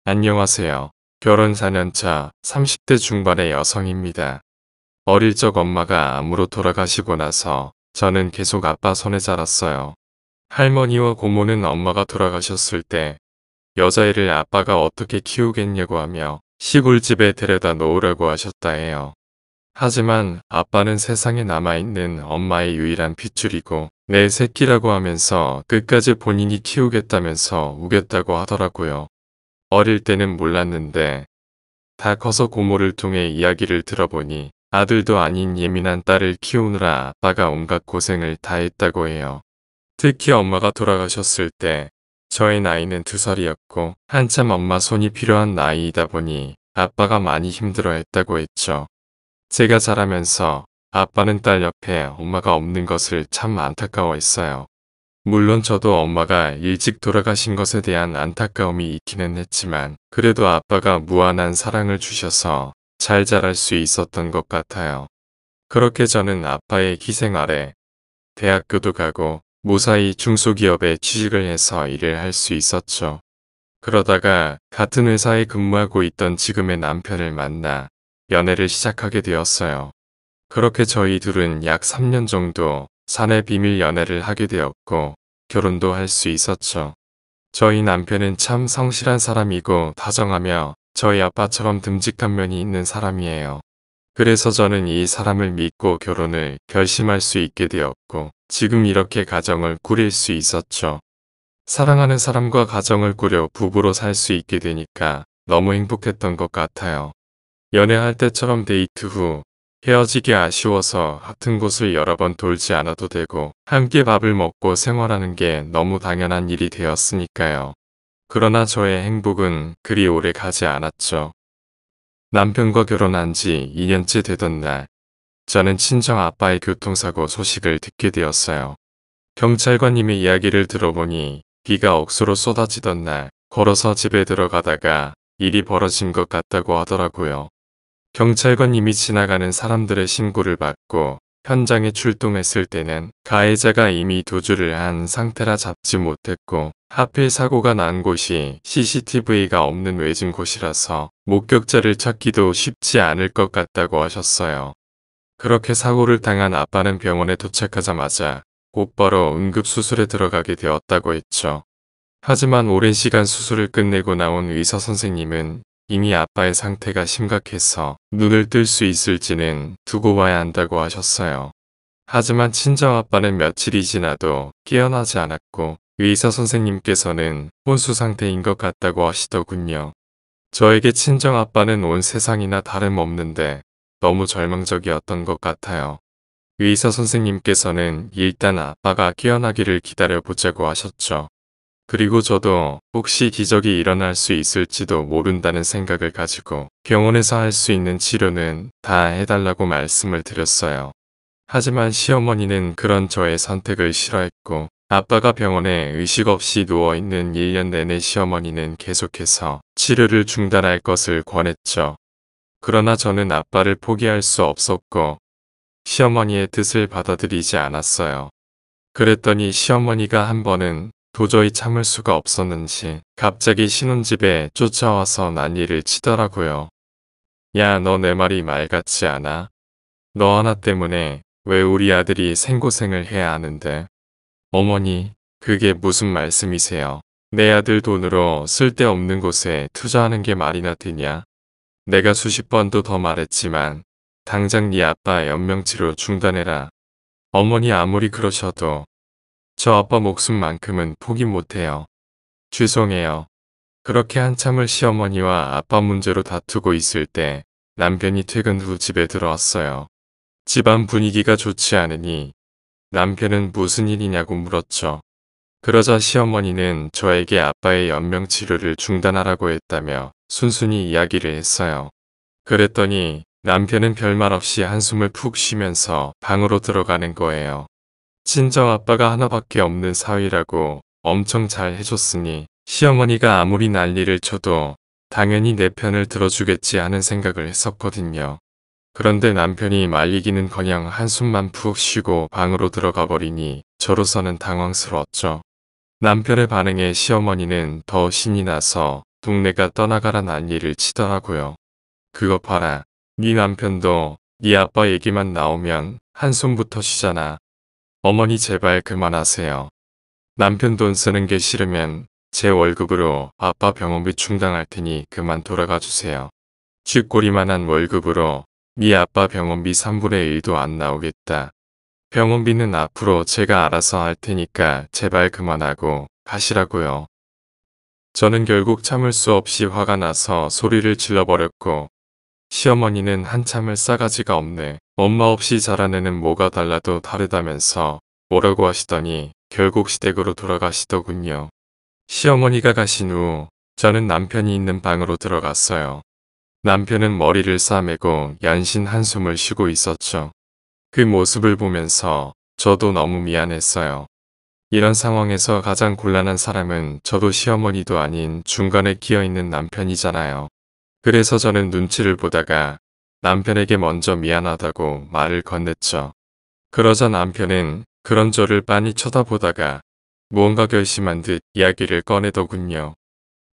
안녕하세요. 결혼 4년차 30대 중반의 여성입니다. 어릴 적 엄마가 암으로 돌아가시고 나서 저는 계속 아빠 손에 자랐어요. 할머니와 고모는 엄마가 돌아가셨을 때 여자애를 아빠가 어떻게 키우겠냐고 하며 시골집에 데려다 놓으라고 하셨다 해요. 하지만 아빠는 세상에 남아있는 엄마의 유일한 핏줄이고 내 새끼라고 하면서 끝까지 본인이 키우겠다면서 우겼다고 하더라고요. 어릴 때는 몰랐는데 다 커서 고모를 통해 이야기를 들어보니 아들도 아닌 예민한 딸을 키우느라 아빠가 온갖 고생을 다 했다고 해요. 특히 엄마가 돌아가셨을 때 저의 나이는 2살이었고 한참 엄마 손이 필요한 나이이다 보니 아빠가 많이 힘들어했다고 했죠. 제가 자라면서 아빠는 딸 옆에 엄마가 없는 것을 참 안타까워했어요. 물론 저도 엄마가 일찍 돌아가신 것에 대한 안타까움이 있기는 했지만 그래도 아빠가 무한한 사랑을 주셔서 잘 자랄 수 있었던 것 같아요. 그렇게 저는 아빠의 희생 아래 대학교도 가고 무사히 중소기업에 취직을 해서 일을 할 수 있었죠. 그러다가 같은 회사에 근무하고 있던 지금의 남편을 만나 연애를 시작하게 되었어요. 그렇게 저희 둘은 약 3년 정도 사내 비밀 연애를 하게 되었고 결혼도 할 수 있었죠. 저희 남편은 참 성실한 사람이고 다정하며 저희 아빠처럼 듬직한 면이 있는 사람이에요. 그래서 저는 이 사람을 믿고 결혼을 결심할 수 있게 되었고 지금 이렇게 가정을 꾸릴 수 있었죠. 사랑하는 사람과 가정을 꾸려 부부로 살 수 있게 되니까 너무 행복했던 것 같아요. 연애할 때처럼 데이트 후 헤어지기 아쉬워서 같은 곳을 여러 번 돌지 않아도 되고 함께 밥을 먹고 생활하는 게 너무 당연한 일이 되었으니까요. 그러나 저의 행복은 그리 오래 가지 않았죠. 남편과 결혼한 지 2년째 되던 날, 저는 친정 아빠의 교통사고 소식을 듣게 되었어요. 경찰관님의 이야기를 들어보니 비가 억수로 쏟아지던 날 걸어서 집에 들어가다가 일이 벌어진 것 같다고 하더라고요. 경찰관님이 지나가는 사람들의 신고를 받고 현장에 출동했을 때는 가해자가 이미 도주를 한 상태라 잡지 못했고 하필 사고가 난 곳이 CCTV가 없는 외진 곳이라서 목격자를 찾기도 쉽지 않을 것 같다고 하셨어요. 그렇게 사고를 당한 아빠는 병원에 도착하자마자 곧바로 응급수술에 들어가게 되었다고 했죠. 하지만 오랜 시간 수술을 끝내고 나온 의사 선생님은 이미 아빠의 상태가 심각해서 눈을 뜰 수 있을지는 두고 봐야 한다고 하셨어요. 하지만 친정아빠는 며칠이 지나도 깨어나지 않았고 의사 선생님께서는 혼수 상태인 것 같다고 하시더군요. 저에게 친정아빠는 온 세상이나 다름없는데 너무 절망적이었던 것 같아요. 의사 선생님께서는 일단 아빠가 깨어나기를 기다려보자고 하셨죠. 그리고 저도 혹시 기적이 일어날 수 있을지도 모른다는 생각을 가지고 병원에서 할 수 있는 치료는 다 해달라고 말씀을 드렸어요. 하지만 시어머니는 그런 저의 선택을 싫어했고 아빠가 병원에 의식 없이 누워있는 1년 내내 시어머니는 계속해서 치료를 중단할 것을 권했죠. 그러나 저는 아빠를 포기할 수 없었고 시어머니의 뜻을 받아들이지 않았어요. 그랬더니 시어머니가 한 번은 도저히 참을 수가 없었는지 갑자기 신혼집에 쫓아와서 난리를 치더라고요. 야, 너 내 말이 말 같지 않아? 너 하나 때문에 왜 우리 아들이 생고생을 해야 하는데? 어머니, 그게 무슨 말씀이세요? 내 아들 돈으로 쓸데없는 곳에 투자하는 게 말이나 되냐? 내가 수십 번도 더 말했지만 당장 네 아빠 연명치료 중단해라. 어머니 아무리 그러셔도 저 아빠 목숨만큼은 포기 못해요. 죄송해요. 그렇게 한참을 시어머니와 아빠 문제로 다투고 있을 때 남편이 퇴근 후 집에 들어왔어요. 집안 분위기가 좋지 않으니 남편은 무슨 일이냐고 물었죠. 그러자 시어머니는 저에게 아빠의 연명치료를 중단하라고 했다며 순순히 이야기를 했어요. 그랬더니 남편은 별말 없이 한숨을 푹 쉬면서 방으로 들어가는 거예요. 친정아빠가 하나밖에 없는 사위라고 엄청 잘 해줬으니 시어머니가 아무리 난리를 쳐도 당연히 내 편을 들어주겠지 하는 생각을 했었거든요. 그런데 남편이 말리기는커녕 한숨만 푹 쉬고 방으로 들어가 버리니 저로서는 당황스러웠죠. 남편의 반응에 시어머니는 더 신이 나서 동네가 떠나가라 난리를 치더라고요. 그거 봐라. 네 남편도 네 아빠 얘기만 나오면 한숨부터 쉬잖아. 어머니 제발 그만하세요. 남편 돈 쓰는 게 싫으면 제 월급으로 아빠 병원비 충당할 테니 그만 돌아가 주세요. 쥐꼬리만한 월급으로 네 아빠 병원비 3분의 1도 안 나오겠다. 병원비는 앞으로 제가 알아서 할 테니까 제발 그만하고 가시라고요. 저는 결국 참을 수 없이 화가 나서 소리를 질러버렸고 시어머니는 한참을 싸가지가 없네. 엄마 없이 자라내는 뭐가 달라도 다르다면서 뭐라고 하시더니 결국 시댁으로 돌아가시더군요. 시어머니가 가신 후 저는 남편이 있는 방으로 들어갔어요. 남편은 머리를 싸매고 연신 한숨을 쉬고 있었죠. 그 모습을 보면서 저도 너무 미안했어요. 이런 상황에서 가장 곤란한 사람은 저도 시어머니도 아닌 중간에 끼어있는 남편이잖아요. 그래서 저는 눈치를 보다가 남편에게 먼저 미안하다고 말을 건넸죠. 그러자 남편은 그런 저를 빤히 쳐다보다가 무언가 결심한 듯 이야기를 꺼내더군요.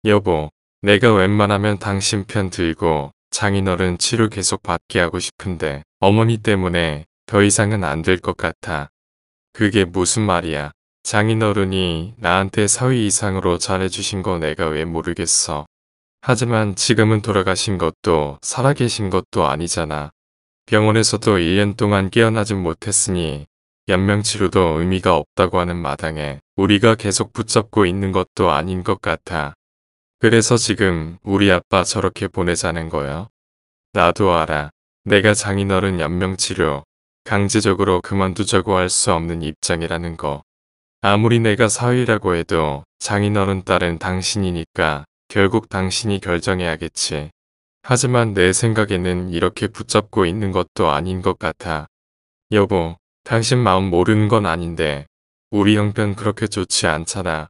여보, 내가 웬만하면 당신 편 들고 장인어른 치료 계속 받게 하고 싶은데 어머니 때문에 더 이상은 안 될 것 같아. 그게 무슨 말이야. 장인어른이 나한테 사위 이상으로 잘해주신 거 내가 왜 모르겠어. 하지만 지금은 돌아가신 것도 살아계신 것도 아니잖아. 병원에서도 1년 동안 깨어나진 못했으니 연명치료도 의미가 없다고 하는 마당에 우리가 계속 붙잡고 있는 것도 아닌 것 같아. 그래서 지금 우리 아빠 저렇게 보내자는 거야. 나도 알아. 내가 장인어른 연명치료 강제적으로 그만두자고 할 수 없는 입장이라는 거. 아무리 내가 사위라고 해도 장인어른 딸은 당신이니까 결국 당신이 결정해야겠지. 하지만 내 생각에는 이렇게 붙잡고 있는 것도 아닌 것 같아. 여보, 당신 마음 모르는 건 아닌데 우리 형편 그렇게 좋지 않잖아.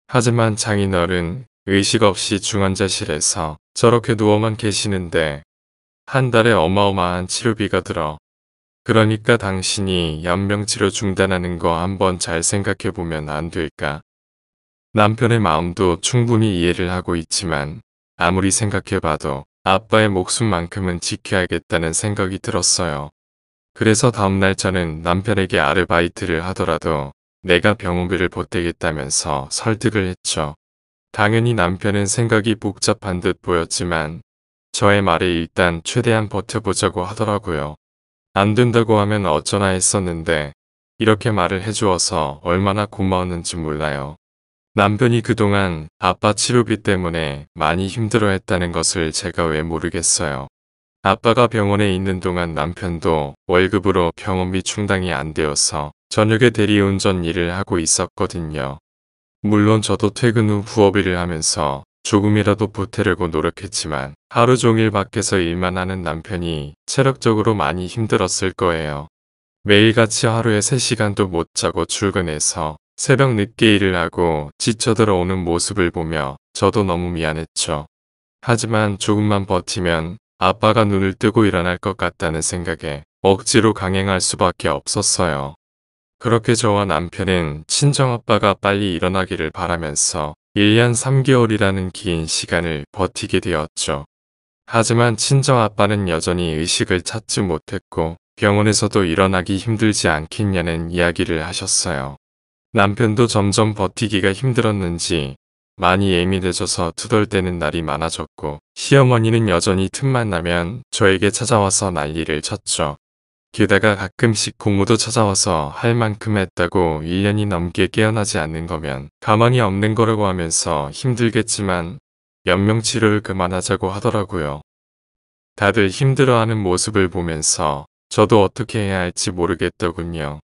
하지만 장인어른 의식 없이 중환자실에서 저렇게 누워만 계시는데 한 달에 어마어마한 치료비가 들어. 그러니까 당신이 연명치료 중단하는 거 한번 잘 생각해보면 안 될까? 남편의 마음도 충분히 이해를 하고 있지만 아무리 생각해봐도 아빠의 목숨만큼은 지켜야겠다는 생각이 들었어요. 그래서 다음날 저는 남편에게 아르바이트를 하더라도 내가 병원비를 보태겠다면서 설득을 했죠. 당연히 남편은 생각이 복잡한 듯 보였지만 저의 말에 일단 최대한 버텨보자고 하더라고요. 안 된다고 하면 어쩌나 했었는데 이렇게 말을 해주어서 얼마나 고마웠는지 몰라요. 남편이 그동안 아빠 치료비 때문에 많이 힘들어했다는 것을 제가 왜 모르겠어요. 아빠가 병원에 있는 동안 남편도 월급으로 병원비 충당이 안 되어서 저녁에 대리운전 일을 하고 있었거든요. 물론 저도 퇴근 후 부업일을 하면서 조금이라도 보태려고 노력했지만 하루 종일 밖에서 일만 하는 남편이 체력적으로 많이 힘들었을 거예요. 매일같이 하루에 3시간도 못 자고 출근해서 새벽 늦게 일을 하고 지쳐 들어오는 모습을 보며 저도 너무 미안했죠. 하지만 조금만 버티면 아빠가 눈을 뜨고 일어날 것 같다는 생각에 억지로 강행할 수밖에 없었어요. 그렇게 저와 남편은 친정아빠가 빨리 일어나기를 바라면서 1년 3개월이라는 긴 시간을 버티게 되었죠. 하지만 친정아빠는 여전히 의식을 찾지 못했고 병원에서도 일어나기 힘들지 않겠냐는 이야기를 하셨어요. 남편도 점점 버티기가 힘들었는지 많이 예민해져서 투덜대는 날이 많아졌고 시어머니는 여전히 틈만 나면 저에게 찾아와서 난리를 쳤죠. 게다가 가끔씩 고모도 찾아와서 할 만큼 했다고 1년이 넘게 깨어나지 않는 거면 가망이 없는 거라고 하면서 힘들겠지만 연명치료를 그만하자고 하더라고요. 다들 힘들어하는 모습을 보면서 저도 어떻게 해야 할지 모르겠더군요.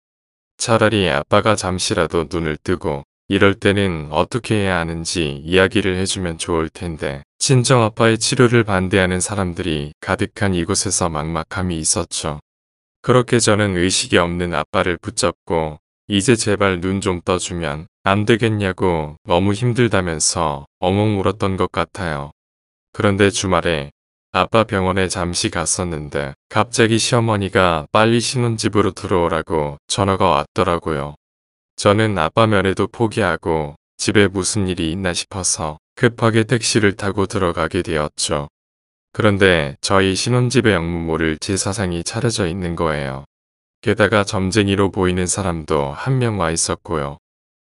차라리 아빠가 잠시라도 눈을 뜨고 이럴 때는 어떻게 해야 하는지 이야기를 해주면 좋을 텐데 친정아빠의 치료를 반대하는 사람들이 가득한 이곳에서 막막함이 있었죠. 그렇게 저는 의식이 없는 아빠를 붙잡고 이제 제발 눈 좀 떠주면 안 되겠냐고 너무 힘들다면서 엉엉 울었던 것 같아요. 그런데 주말에 아빠 병원에 잠시 갔었는데 갑자기 시어머니가 빨리 신혼집으로 들어오라고 전화가 왔더라고요. 저는 아빠 면회도 포기하고 집에 무슨 일이 있나 싶어서 급하게 택시를 타고 들어가게 되었죠. 그런데 저희 신혼집의 영문 모를 제사상이 차려져 있는 거예요. 게다가 점쟁이로 보이는 사람도 한 명 와 있었고요.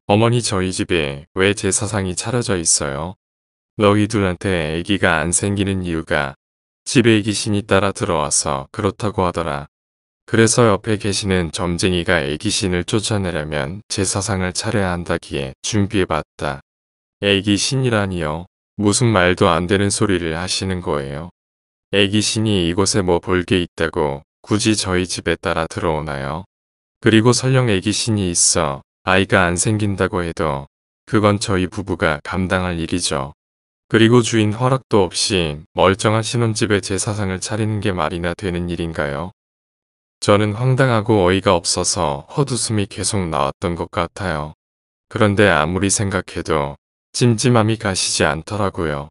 어머니 저희 집에 왜 제사상이 차려져 있어요? 너희들한테 아기가 안 생기는 이유가 집에 귀신이 따라 들어와서 그렇다고 하더라. 그래서 옆에 계시는 점쟁이가 애기신을 쫓아내려면 제사상을 차려야 한다기에 준비해봤다. 애기신이라니요. 무슨 말도 안 되는 소리를 하시는 거예요. 애기신이 이곳에 뭐 볼 게 있다고 굳이 저희 집에 따라 들어오나요? 그리고 설령 애기신이 있어 아이가 안 생긴다고 해도 그건 저희 부부가 감당할 일이죠. 그리고 주인 허락도 없이 멀쩡한 신혼집에 제사상을 차리는 게 말이나 되는 일인가요? 저는 황당하고 어이가 없어서 헛웃음이 계속 나왔던 것 같아요. 그런데 아무리 생각해도 찜찜함이 가시지 않더라고요.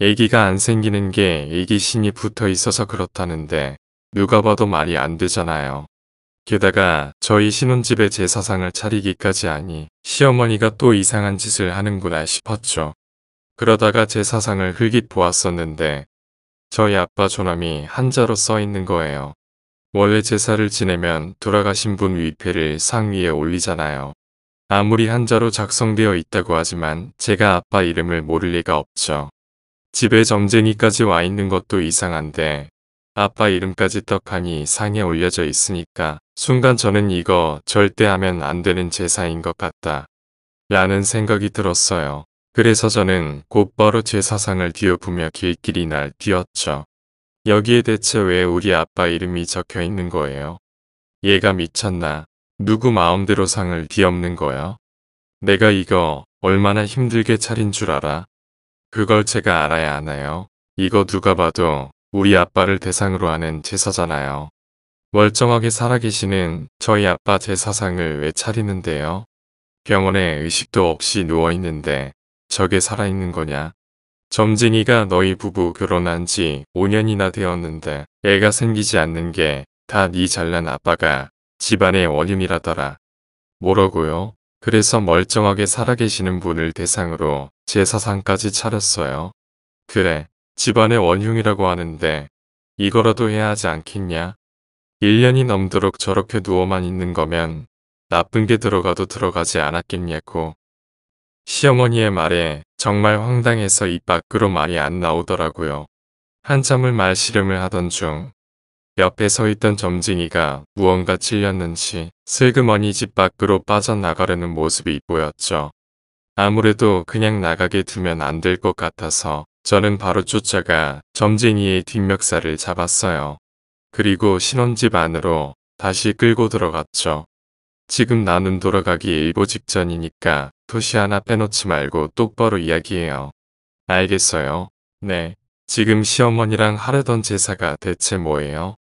아기가 안 생기는 게 아기신이 붙어 있어서 그렇다는데 누가 봐도 말이 안 되잖아요. 게다가 저희 신혼집에 제사상을 차리기까지 하니 시어머니가 또 이상한 짓을 하는구나 싶었죠. 그러다가 제사상을 흘깃 보았었는데 저희 아빠 조남이 한자로 써 있는 거예요. 원래 제사를 지내면 돌아가신 분 위패를 상 위에 올리잖아요. 아무리 한자로 작성되어 있다고 하지만 제가 아빠 이름을 모를 리가 없죠. 집에 점쟁이까지 와 있는 것도 이상한데 아빠 이름까지 떡하니 상에 올려져 있으니까 순간 저는 이거 절대 하면 안 되는 제사인 것 같다 라는 생각이 들었어요. 그래서 저는 곧바로 제사상을 뒤엎으며 길길이 날 뛰었죠. 여기에 대체 왜 우리 아빠 이름이 적혀 있는 거예요? 얘가 미쳤나? 누구 마음대로 상을 뒤엎는 거야? 내가 이거 얼마나 힘들게 차린 줄 알아? 그걸 제가 알아야 하나요? 이거 누가 봐도 우리 아빠를 대상으로 하는 제사잖아요. 멀쩡하게 살아계시는 저희 아빠 제사상을 왜 차리는데요? 병원에 의식도 없이 누워있는데 저게 살아있는 거냐? 점쟁이가 너희 부부 결혼한 지 5년이나 되었는데 애가 생기지 않는 게 다 네 잘난 아빠가 집안의 원흉이라더라. 뭐라고요? 그래서 멀쩡하게 살아계시는 분을 대상으로 제사상까지 차렸어요. 그래, 집안의 원흉이라고 하는데 이거라도 해야 하지 않겠냐? 1년이 넘도록 저렇게 누워만 있는 거면 나쁜 게 들어가도 들어가지 않았겠냐고. 시어머니의 말에 정말 황당해서 입 밖으로 말이 안 나오더라고요. 한참을 말씨름을 하던 중 옆에 서 있던 점쟁이가 무언가 찔렸는지 슬그머니 집 밖으로 빠져나가려는 모습이 보였죠. 아무래도 그냥 나가게 두면 안 될 것 같아서 저는 바로 쫓아가 점쟁이의 뒷멱살을 잡았어요. 그리고 신혼집 안으로 다시 끌고 들어갔죠. 지금 나는 돌아가기 일보 직전이니까 토시 하나 빼놓지 말고 똑바로 이야기해요. 알겠어요? 네. 지금 시어머니랑 하려던 제사가 대체 뭐예요?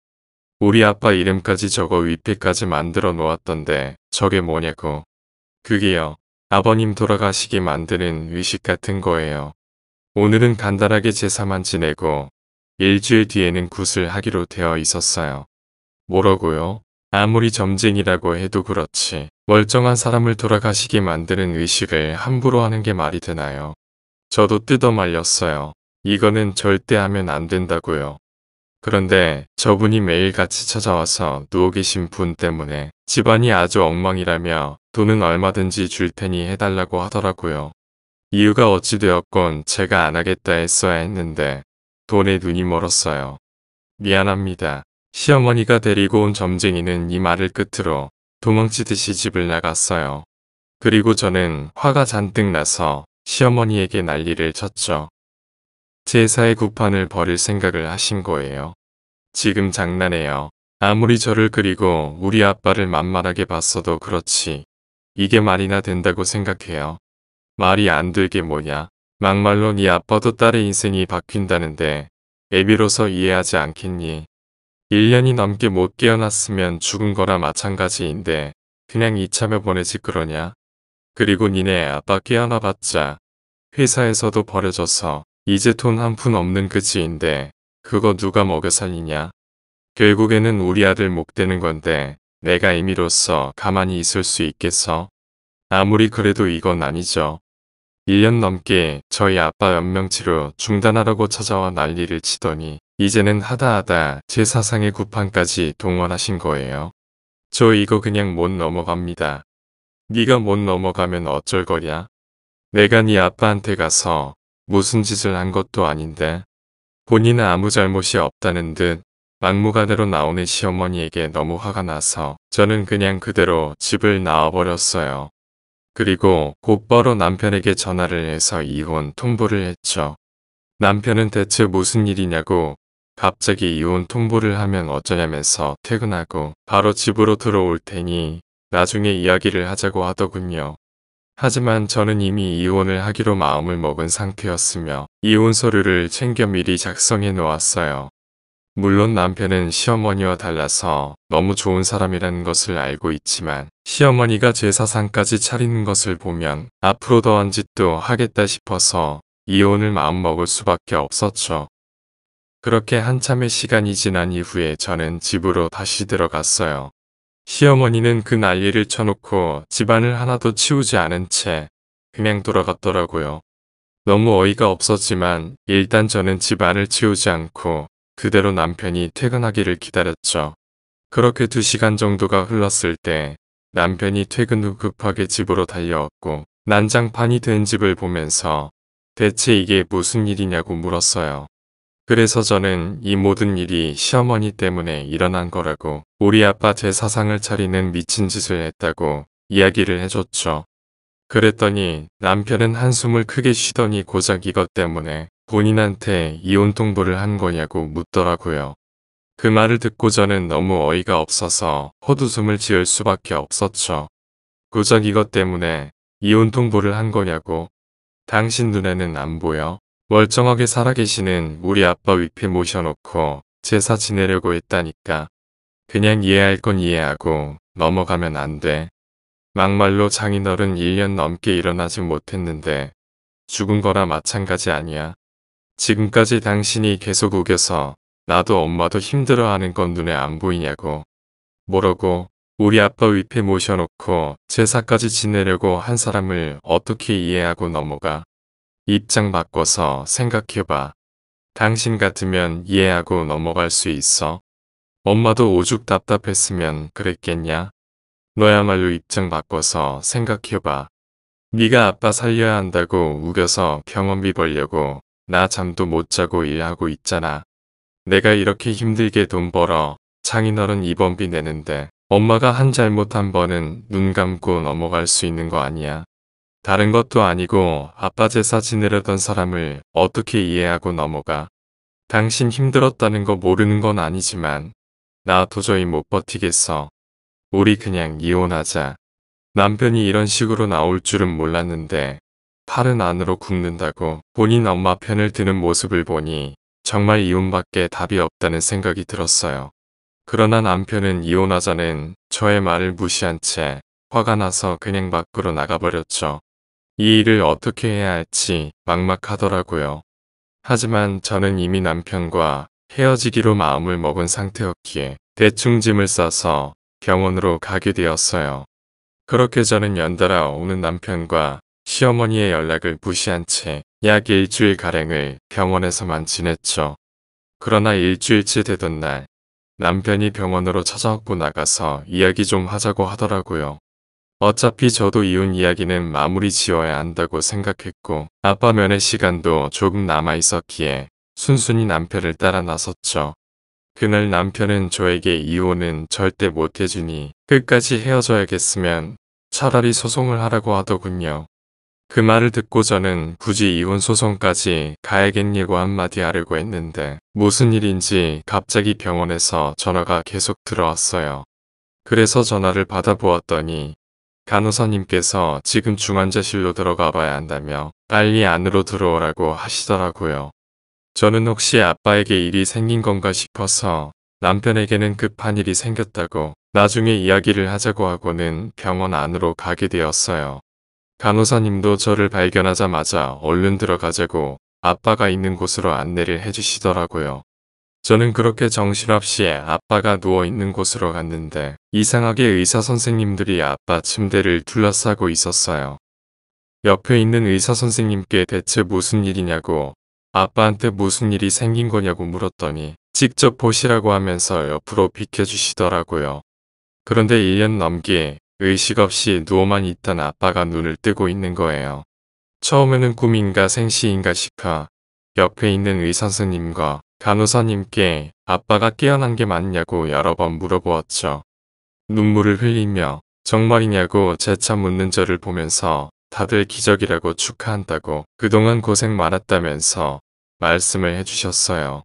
우리 아빠 이름까지 적어 위패까지 만들어 놓았던데 저게 뭐냐고. 그게요. 아버님 돌아가시게 만드는 의식 같은 거예요. 오늘은 간단하게 제사만 지내고 일주일 뒤에는 굿을 하기로 되어 있었어요. 뭐라고요? 아무리 점쟁이라고 해도 그렇지. 멀쩡한 사람을 돌아가시게 만드는 의식을 함부로 하는 게 말이 되나요? 저도 뜯어 말렸어요. 이거는 절대 하면 안 된다고요. 그런데 저분이 매일 같이 찾아와서 누워 계신 분 때문에 집안이 아주 엉망이라며 돈은 얼마든지 줄 테니 해달라고 하더라고요. 이유가 어찌되었건 제가 안 하겠다 했어야 했는데 돈에 눈이 멀었어요. 미안합니다. 시어머니가 데리고 온 점쟁이는 이 말을 끝으로 도망치듯이 집을 나갔어요. 그리고 저는 화가 잔뜩 나서 시어머니에게 난리를 쳤죠. 제사의 구판을 버릴 생각을 하신 거예요. 지금 장난해요. 아무리 저를 그리고 우리 아빠를 만만하게 봤어도 그렇지. 이게 말이나 된다고 생각해요. 말이 안 되게 뭐냐. 막말로 네 아빠도 딸의 인생이 바뀐다는데 애비로서 이해하지 않겠니? 1년이 넘게 못 깨어났으면 죽은 거나 마찬가지인데 그냥 이참에 보내지 그러냐. 그리고 니네 아빠 깨어나봤자 회사에서도 버려져서 이제 돈 한 푼 없는 그 지인데 그거 누가 먹여 살리냐. 결국에는 우리 아들 목 되는 건데 내가 임의로써 가만히 있을 수 있겠어? 아무리 그래도 이건 아니죠. 1년 넘게 저희 아빠 연명치료 중단하라고 찾아와 난리를 치더니 이제는 하다하다 제 사상의 구판까지 동원하신 거예요. 저 이거 그냥 못 넘어갑니다. 네가 못 넘어가면 어쩔 거냐? 내가 네 아빠한테 가서 무슨 짓을 한 것도 아닌데 본인은 아무 잘못이 없다는 듯 막무가내로 나오는 시어머니에게 너무 화가 나서 저는 그냥 그대로 집을 나와버렸어요. 그리고 곧바로 남편에게 전화를 해서 이혼 통보를 했죠. 남편은 대체 무슨 일이냐고 갑자기 이혼 통보를 하면 어쩌냐면서 퇴근하고 바로 집으로 들어올 테니 나중에 이야기를 하자고 하더군요. 하지만 저는 이미 이혼을 하기로 마음을 먹은 상태였으며 이혼 서류를 챙겨 미리 작성해 놓았어요. 물론 남편은 시어머니와 달라서 너무 좋은 사람이라는 것을 알고 있지만 시어머니가 제 사상까지 차리는 것을 보면 앞으로 더한 짓도 하겠다 싶어서 이혼을 마음먹을 수밖에 없었죠. 그렇게 한참의 시간이 지난 이후에 저는 집으로 다시 들어갔어요. 시어머니는 그 난리를 쳐놓고 집안을 하나도 치우지 않은 채 그냥 돌아갔더라고요. 너무 어이가 없었지만 일단 저는 집안을 치우지 않고 그대로 남편이 퇴근하기를 기다렸죠. 그렇게 2시간 정도가 흘렀을 때 남편이 퇴근 후 급하게 집으로 달려왔고 난장판이 된 집을 보면서 대체 이게 무슨 일이냐고 물었어요. 그래서 저는 이 모든 일이 시어머니 때문에 일어난 거라고 우리 아빠 제 사상을 차리는 미친 짓을 했다고 이야기를 해줬죠. 그랬더니 남편은 한숨을 크게 쉬더니 고작 이것 때문에 본인한테 이혼 통보를 한 거냐고 묻더라고요. 그 말을 듣고 저는 너무 어이가 없어서 헛웃음을 지을 수밖에 없었죠. 고작 이것 때문에 이혼 통보를 한 거냐고. 당신 눈에는 안 보여? 멀쩡하게 살아계시는 우리 아빠 위패 모셔놓고 제사 지내려고 했다니까. 그냥 이해할 건 이해하고 넘어가면 안 돼. 막말로 장인어른 1년 넘게 일어나지 못했는데 죽은 거나 마찬가지 아니야. 지금까지 당신이 계속 우겨서 나도 엄마도 힘들어하는 건 눈에 안 보이냐고. 뭐라고 우리 아빠 위패 모셔놓고 제사까지 지내려고 한 사람을 어떻게 이해하고 넘어가. 입장 바꿔서 생각해봐. 당신 같으면 이해하고 넘어갈 수 있어? 엄마도 오죽 답답했으면 그랬겠냐? 너야말로 입장 바꿔서 생각해봐. 네가 아빠 살려야 한다고 우겨서 병원비 벌려고 나 잠도 못 자고 일하고 있잖아. 내가 이렇게 힘들게 돈 벌어 장인어른 입원비 내는데 엄마가 한 잘못 한 번은 눈 감고 넘어갈 수 있는 거 아니야. 다른 것도 아니고 아빠 제사 지내려던 사람을 어떻게 이해하고 넘어가. 당신 힘들었다는 거 모르는 건 아니지만 나 도저히 못 버티겠어. 우리 그냥 이혼하자. 남편이 이런 식으로 나올 줄은 몰랐는데 팔은 안으로 굽는다고 본인 엄마 편을 드는 모습을 보니 정말 이혼밖에 답이 없다는 생각이 들었어요. 그러나 남편은 이혼하자는 저의 말을 무시한 채 화가 나서 그냥 밖으로 나가버렸죠. 이 일을 어떻게 해야 할지 막막하더라고요. 하지만 저는 이미 남편과 헤어지기로 마음을 먹은 상태였기에 대충 짐을 싸서 병원으로 가게 되었어요. 그렇게 저는 연달아 오는 남편과 시어머니의 연락을 무시한 채 약 일주일가량을 병원에서만 지냈죠. 그러나 일주일째 되던 날 남편이 병원으로 찾아왔고 나가서 이야기 좀 하자고 하더라고요. 어차피 저도 이혼 이야기는 마무리 지어야 한다고 생각했고 아빠 면회 시간도 조금 남아 있었기에 순순히 남편을 따라 나섰죠. 그날 남편은 저에게 이혼은 절대 못 해주니 끝까지 헤어져야겠으면 차라리 소송을 하라고 하더군요. 그 말을 듣고 저는 굳이 이혼 소송까지 가야겠냐고 한마디 하려고 했는데 무슨 일인지 갑자기 병원에서 전화가 계속 들어왔어요. 그래서 전화를 받아보았더니 간호사님께서 지금 중환자실로 들어가 봐야 한다며 빨리 안으로 들어오라고 하시더라고요. 저는 혹시 아빠에게 일이 생긴 건가 싶어서 남편에게는 급한 일이 생겼다고 나중에 이야기를 하자고 하고는 병원 안으로 가게 되었어요. 간호사님도 저를 발견하자마자 얼른 들어가자고 아빠가 있는 곳으로 안내를 해주시더라고요. 저는 그렇게 정신없이 아빠가 누워있는 곳으로 갔는데 이상하게 의사 선생님들이 아빠 침대를 둘러싸고 있었어요. 옆에 있는 의사 선생님께 대체 무슨 일이냐고 아빠한테 무슨 일이 생긴 거냐고 물었더니 직접 보시라고 하면서 옆으로 비켜주시더라고요. 그런데 1년 넘게 의식 없이 누워만 있던 아빠가 눈을 뜨고 있는 거예요. 처음에는 꿈인가 생시인가 싶어 옆에 있는 의사 선생님과 간호사님께 아빠가 깨어난 게 맞냐고 여러 번 물어보았죠. 눈물을 흘리며 정말이냐고 재차 묻는 저를 보면서 다들 기적이라고 축하한다고 그동안 고생 많았다면서 말씀을 해주셨어요.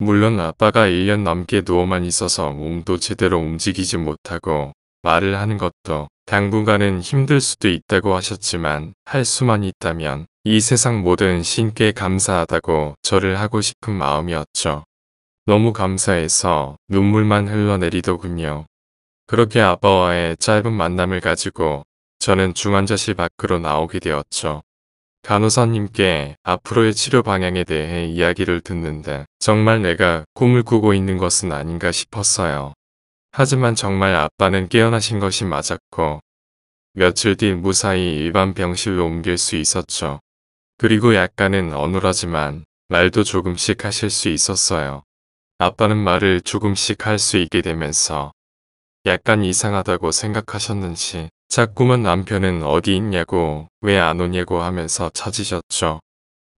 물론 아빠가 1년 넘게 누워만 있어서 몸도 제대로 움직이지 못하고 말을 하는 것도 당분간은 힘들 수도 있다고 하셨지만 할 수만 있다면 이 세상 모든 신께 감사하다고 절을 하고 싶은 마음이었죠. 너무 감사해서 눈물만 흘러내리더군요. 그렇게 아빠와의 짧은 만남을 가지고 저는 중환자실 밖으로 나오게 되었죠. 간호사님께 앞으로의 치료 방향에 대해 이야기를 듣는데 정말 내가 꿈을 꾸고 있는 것은 아닌가 싶었어요. 하지만 정말 아빠는 깨어나신 것이 맞았고 며칠 뒤 무사히 일반 병실로 옮길 수 있었죠. 그리고 약간은 어눌하지만 말도 조금씩 하실 수 있었어요. 아빠는 말을 조금씩 할 수 있게 되면서 약간 이상하다고 생각하셨는지 자꾸만 남편은 어디 있냐고 왜 안 오냐고 하면서 찾으셨죠.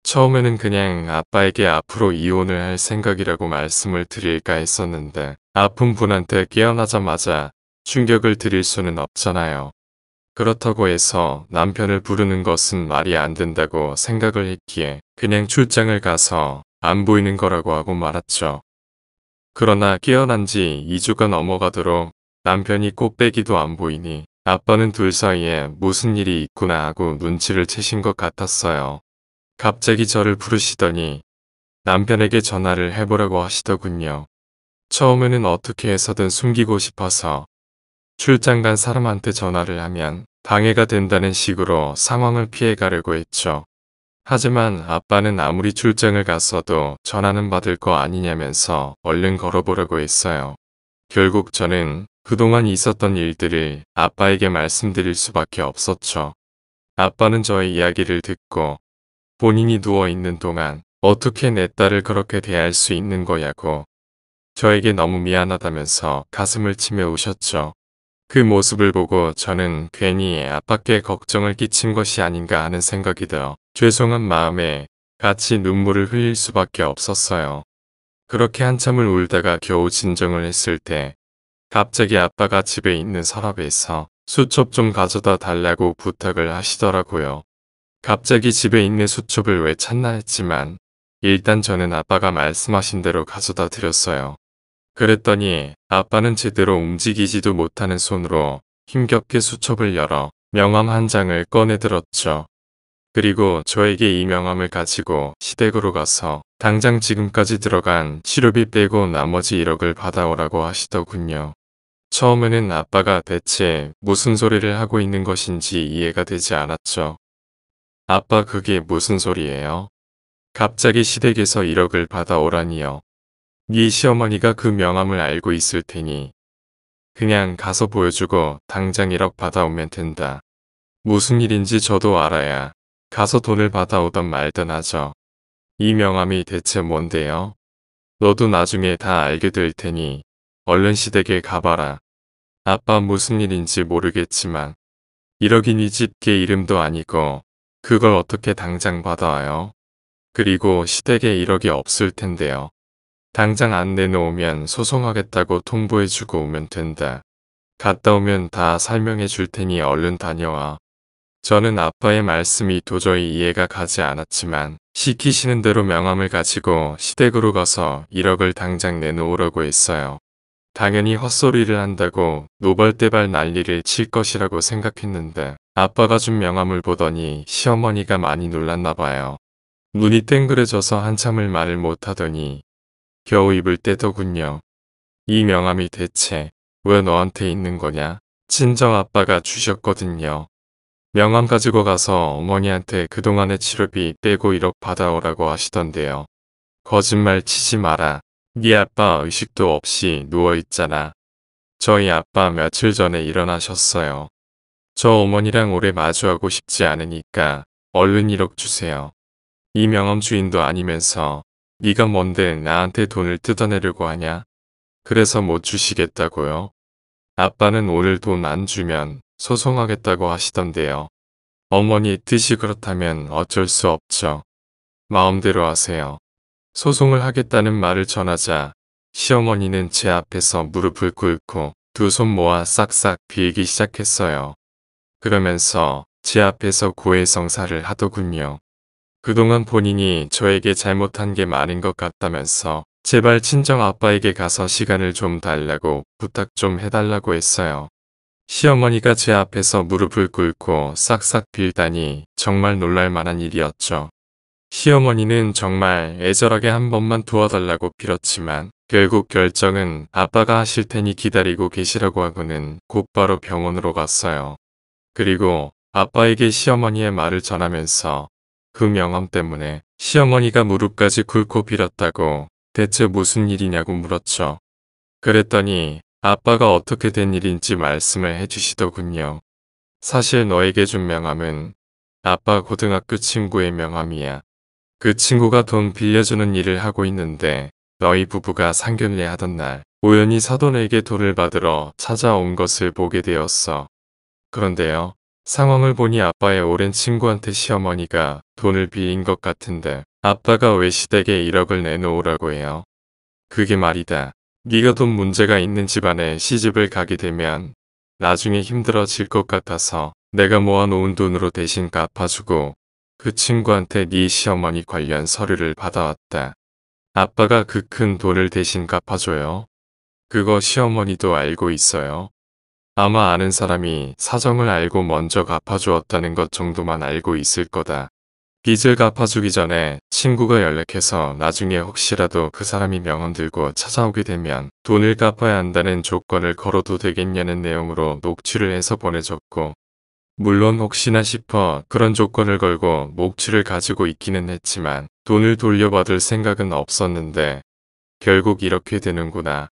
처음에는 그냥 아빠에게 앞으로 이혼을 할 생각이라고 말씀을 드릴까 했었는데 아픈 분한테 깨어나자마자 충격을 드릴 수는 없잖아요. 그렇다고 해서 남편을 부르는 것은 말이 안 된다고 생각을 했기에 그냥 출장을 가서 안 보이는 거라고 하고 말았죠. 그러나 깨어난 지 2주가 넘어가도록 남편이 꽃배기도 안 보이니 아빠는 둘 사이에 무슨 일이 있구나 하고 눈치를 채신 것 같았어요. 갑자기 저를 부르시더니 남편에게 전화를 해보라고 하시더군요. 처음에는 어떻게 해서든 숨기고 싶어서 출장 간 사람한테 전화를 하면 방해가 된다는 식으로 상황을 피해가려고 했죠. 하지만 아빠는 아무리 출장을 갔어도 전화는 받을 거 아니냐면서 얼른 걸어보라고 했어요. 결국 저는 그동안 있었던 일들을 아빠에게 말씀드릴 수밖에 없었죠. 아빠는 저의 이야기를 듣고 본인이 누워있는 동안 어떻게 내 딸을 그렇게 대할 수 있는 거냐고 저에게 너무 미안하다면서 가슴을 치며 우셨죠. 그 모습을 보고 저는 괜히 아빠께 걱정을 끼친 것이 아닌가 하는 생각이 들어 죄송한 마음에 같이 눈물을 흘릴 수밖에 없었어요. 그렇게 한참을 울다가 겨우 진정을 했을 때 갑자기 아빠가 집에 있는 서랍에서 수첩 좀 가져다 달라고 부탁을 하시더라고요. 갑자기 집에 있는 수첩을 왜 찾나 했지만 일단 저는 아빠가 말씀하신 대로 가져다 드렸어요. 그랬더니 아빠는 제대로 움직이지도 못하는 손으로 힘겹게 수첩을 열어 명함 한 장을 꺼내 들었죠. 그리고 저에게 이 명함을 가지고 시댁으로 가서 당장 지금까지 들어간 치료비 빼고 나머지 1억을 받아오라고 하시더군요. 처음에는 아빠가 대체 무슨 소리를 하고 있는 것인지 이해가 되지 않았죠. 아빠 그게 무슨 소리예요? 갑자기 시댁에서 1억을 받아오라니요. 네 시어머니가 그 명함을 알고 있을 테니 그냥 가서 보여주고 당장 1억 받아오면 된다. 무슨 일인지 저도 알아야 가서 돈을 받아오던 말든 하죠. 이 명함이 대체 뭔데요? 너도 나중에 다 알게 될 테니 얼른 시댁에 가봐라. 아빠 무슨 일인지 모르겠지만 1억이 네 집게 이름도 아니고 그걸 어떻게 당장 받아와요? 그리고 시댁에 1억이 없을 텐데요. 당장 안 내놓으면 소송하겠다고 통보해주고 오면 된다. 갔다 오면 다 설명해 줄 테니 얼른 다녀와. 저는 아빠의 말씀이 도저히 이해가 가지 않았지만 시키시는 대로 명함을 가지고 시댁으로 가서 1억을 당장 내놓으라고 했어요. 당연히 헛소리를 한다고 노발대발 난리를 칠 것이라고 생각했는데 아빠가 준 명함을 보더니 시어머니가 많이 놀랐나 봐요. 눈이 땡그레져서 한참을 말을 못하더니 겨우 입을 떼더군요. 이 명함이 대체 왜 너한테 있는 거냐? 친정 아빠가 주셨거든요. 명함 가지고 가서 어머니한테 그동안의 치료비 빼고 1억 받아오라고 하시던데요. 거짓말 치지 마라. 네 아빠 의식도 없이 누워있잖아. 저희 아빠 며칠 전에 일어나셨어요. 저 어머니랑 오래 마주하고 싶지 않으니까 얼른 1억 주세요. 이 명함 주인도 아니면서 네가 뭔데 나한테 돈을 뜯어내려고 하냐? 그래서 못 주시겠다고요? 아빠는 오늘 돈 안 주면 소송하겠다고 하시던데요. 어머니 뜻이 그렇다면 어쩔 수 없죠. 마음대로 하세요. 소송을 하겠다는 말을 전하자 시어머니는 제 앞에서 무릎을 꿇고 두 손 모아 싹싹 빌기 시작했어요. 그러면서 제 앞에서 고해성사를 하더군요. 그동안 본인이 저에게 잘못한 게 많은 것 같다면서 제발 친정 아빠에게 가서 시간을 좀 달라고 부탁 좀 해달라고 했어요. 시어머니가 제 앞에서 무릎을 꿇고 싹싹 빌다니 정말 놀랄만한 일이었죠. 시어머니는 정말 애절하게 한 번만 도와달라고 빌었지만 결국 결정은 아빠가 하실 테니 기다리고 계시라고 하고는 곧바로 병원으로 갔어요. 그리고 아빠에게 시어머니의 말을 전하면서 그 명함 때문에 시어머니가 무릎까지 꿇고 빌었다고 대체 무슨 일이냐고 물었죠. 그랬더니 아빠가 어떻게 된 일인지 말씀을 해주시더군요. 사실 너에게 준 명함은 아빠 고등학교 친구의 명함이야. 그 친구가 돈 빌려주는 일을 하고 있는데 너희 부부가 상견례 하던 날 우연히 사돈에게 돈을 받으러 찾아온 것을 보게 되었어. 그런데요. 상황을 보니 아빠의 오랜 친구한테 시어머니가 돈을 빌린 것 같은데 아빠가 왜 시댁에 1억을 내놓으라고 해요? 그게 말이다. 네가 돈 문제가 있는 집안에 시집을 가게 되면 나중에 힘들어질 것 같아서 내가 모아놓은 돈으로 대신 갚아주고 그 친구한테 네 시어머니 관련 서류를 받아왔다. 아빠가 그 큰 돈을 대신 갚아줘요. 그거 시어머니도 알고 있어요. 아마 아는 사람이 사정을 알고 먼저 갚아주었다는 것 정도만 알고 있을 거다. 빚을 갚아주기 전에 친구가 연락해서 나중에 혹시라도 그 사람이 명함 들고 찾아오게 되면 돈을 갚아야 한다는 조건을 걸어도 되겠냐는 내용으로 녹취를 해서 보내줬고 물론 혹시나 싶어 그런 조건을 걸고 녹취를 가지고 있기는 했지만 돈을 돌려받을 생각은 없었는데 결국 이렇게 되는구나.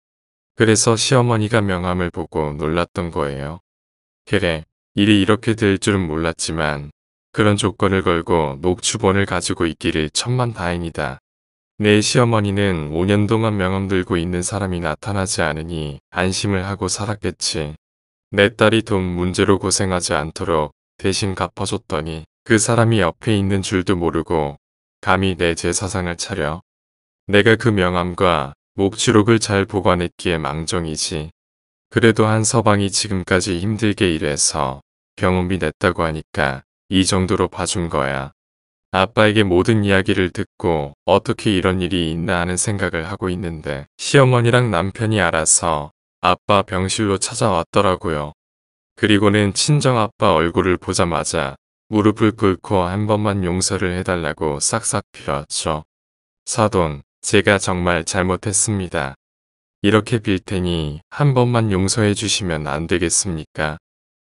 그래서 시어머니가 명함을 보고 놀랐던 거예요. 그래, 일이 이렇게 될 줄은 몰랐지만 그런 조건을 걸고 녹취본을 가지고 있기를 천만다행이다. 내 시어머니는 5년 동안 명함 들고 있는 사람이 나타나지 않으니 안심을 하고 살았겠지. 내 딸이 돈 문제로 고생하지 않도록 대신 갚아줬더니 그 사람이 옆에 있는 줄도 모르고 감히 내 제사상을 차려. 내가 그 명함과 녹취록을 잘 보관했기에 망정이지. 그래도 한 서방이 지금까지 힘들게 일해서 병원비 냈다고 하니까 이 정도로 봐준 거야. 아빠에게 모든 이야기를 듣고 어떻게 이런 일이 있나 하는 생각을 하고 있는데 시어머니랑 남편이 알아서 아빠 병실로 찾아왔더라고요. 그리고는 친정아빠 얼굴을 보자마자 무릎을 꿇고 한 번만 용서를 해달라고 싹싹 빌었죠. 사돈, 제가 정말 잘못했습니다. 이렇게 빌 테니 한 번만 용서해 주시면 안 되겠습니까?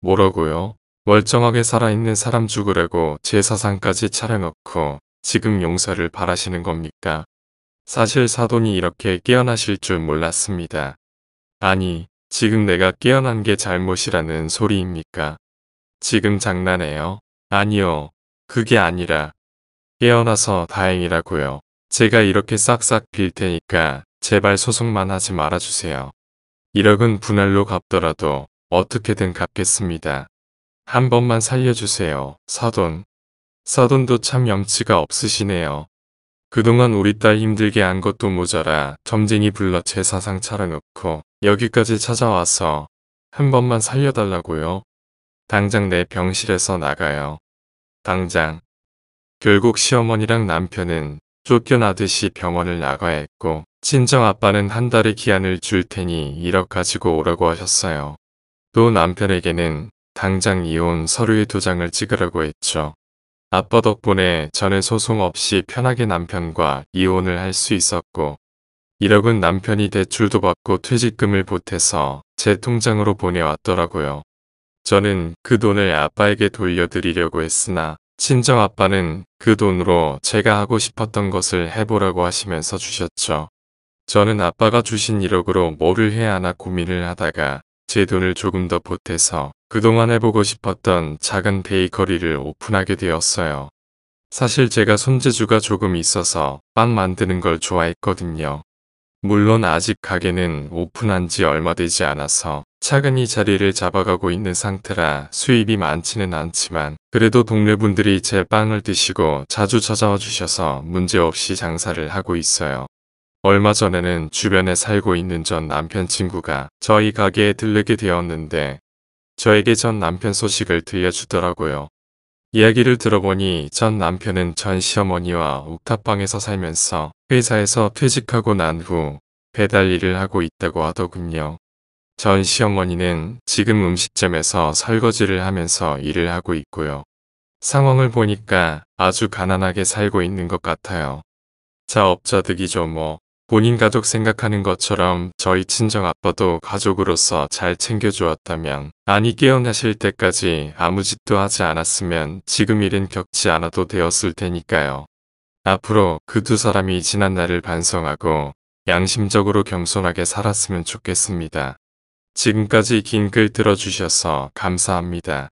뭐라고요? 멀쩡하게 살아있는 사람 죽으라고 제사상까지 차려놓고 지금 용서를 바라시는 겁니까? 사실 사돈이 이렇게 깨어나실 줄 몰랐습니다. 아니, 지금 내가 깨어난 게 잘못이라는 소리입니까? 지금 장난해요? 아니요, 그게 아니라 깨어나서 다행이라고요. 제가 이렇게 싹싹 빌 테니까 제발 소송만 하지 말아주세요. 1억은 분할로 갚더라도 어떻게든 갚겠습니다. 한 번만 살려주세요, 사돈. 사돈도 참 염치가 없으시네요. 그동안 우리 딸 힘들게 한 것도 모자라 점쟁이 불러 제사상 차려놓고 여기까지 찾아와서 한 번만 살려달라고요. 당장 내 병실에서 나가요. 당장. 결국 시어머니랑 남편은 쫓겨나듯이 병원을 나가야 했고 친정아빠는 한 달의 기한을 줄 테니 1억 가지고 오라고 하셨어요. 또 남편에게는 당장 이혼 서류의 도장을 찍으라고 했죠. 아빠 덕분에 저는 소송 없이 편하게 남편과 이혼을 할 수 있었고 1억은 남편이 대출도 받고 퇴직금을 보태서 제 통장으로 보내왔더라고요. 저는 그 돈을 아빠에게 돌려드리려고 했으나 친정 아빠는 그 돈으로 제가 하고 싶었던 것을 해보라고 하시면서 주셨죠. 저는 아빠가 주신 1억으로 뭐를 해야 하나 고민을 하다가 제 돈을 조금 더 보태서 그동안 해보고 싶었던 작은 베이커리를 오픈하게 되었어요. 사실 제가 손재주가 조금 있어서 빵 만드는 걸 좋아했거든요. 물론 아직 가게는 오픈한 지 얼마 되지 않아서 차근히 자리를 잡아가고 있는 상태라 수입이 많지는 않지만 그래도 동네분들이 제 빵을 드시고 자주 찾아와 주셔서 문제없이 장사를 하고 있어요. 얼마 전에는 주변에 살고 있는 전 남편 친구가 저희 가게에 들르게 되었는데 저에게 전 남편 소식을 들려주더라고요. 이야기를 들어보니 전 남편은 전 시어머니와 옥탑방에서 살면서 회사에서 퇴직하고 난 후 배달 일을 하고 있다고 하더군요. 전 시어머니는 지금 음식점에서 설거지를 하면서 일을 하고 있고요. 상황을 보니까 아주 가난하게 살고 있는 것 같아요. 자업자득이죠 뭐. 본인 가족 생각하는 것처럼 저희 친정아빠도 가족으로서 잘 챙겨주었다면 아니 깨어나실 때까지 아무 짓도 하지 않았으면 지금 일은 겪지 않아도 되었을 테니까요. 앞으로 그 두 사람이 지난 날을 반성하고 양심적으로 겸손하게 살았으면 좋겠습니다. 지금까지 긴 글 들어주셔서 감사합니다.